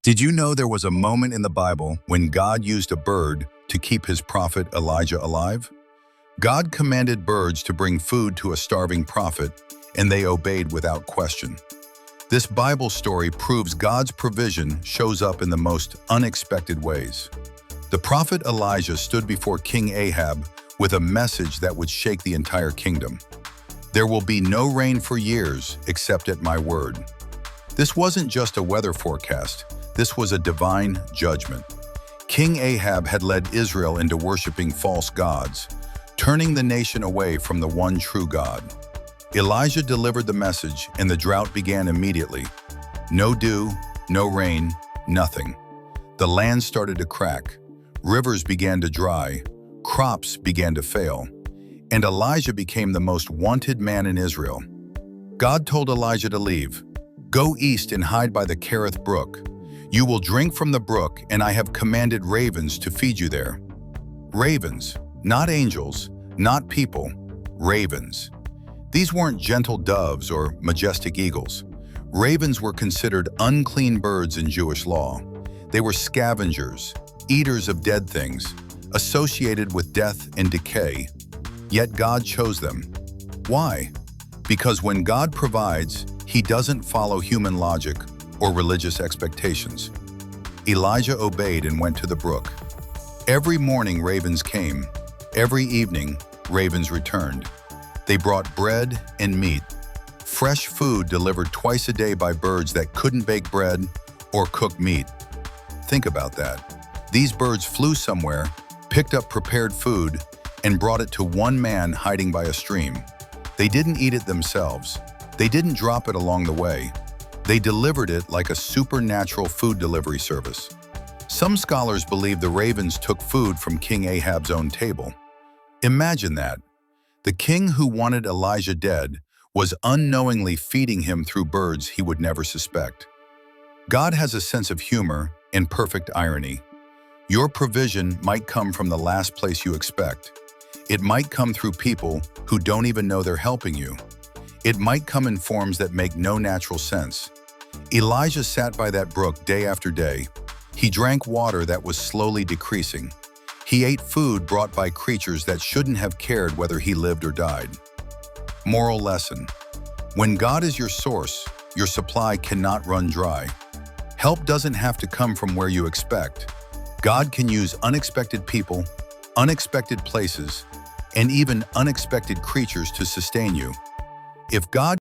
Did you know there was a moment in the Bible when God used a bird to keep his prophet Elijah alive? God commanded birds to bring food to a starving prophet, and they obeyed without question. This Bible story proves God's provision shows up in the most unexpected ways. The prophet Elijah stood before King Ahab with a message that would shake the entire kingdom. There will be no rain for years except at my word. This wasn't just a weather forecast. This was a divine judgment. King Ahab had led Israel into worshiping false gods, turning the nation away from the one true God. Elijah delivered the message, and the drought began immediately. No dew, no rain, nothing. The land started to crack. Rivers began to dry. Crops began to fail. And Elijah became the most wanted man in Israel. God told Elijah to leave. Go east and hide by the Kerith Brook. You will drink from the brook, and I have commanded ravens to feed you there. Ravens, not angels, not people, ravens. These weren't gentle doves or majestic eagles. Ravens were considered unclean birds in Jewish law. They were scavengers, eaters of dead things, associated with death and decay. Yet God chose them. Why? Because when God provides, He doesn't follow human logic or religious expectations. Elijah obeyed and went to the brook. Every morning ravens came. Every evening ravens returned. They brought bread and meat, fresh food delivered twice a day by birds that couldn't bake bread or cook meat. Think about that. These birds flew somewhere, picked up prepared food, and brought it to one man hiding by a stream. They didn't eat it themselves. They didn't drop it along the way. They delivered it like a supernatural food delivery service. Some scholars believe the ravens took food from King Ahab's own table. Imagine that. The king who wanted Elijah dead was unknowingly feeding him through birds he would never suspect. God has a sense of humor and perfect irony. Your provision might come from the last place you expect. It might come through people who don't even know they're helping you. It might come in forms that make no natural sense. Elijah sat by that brook day after day. He drank water that was slowly decreasing. He ate food brought by creatures that shouldn't have cared whether he lived or died. Moral lesson: when God is your source, your supply cannot run dry. Help doesn't have to come from where you expect. God can use unexpected people, unexpected places, and even unexpected creatures to sustain you. If God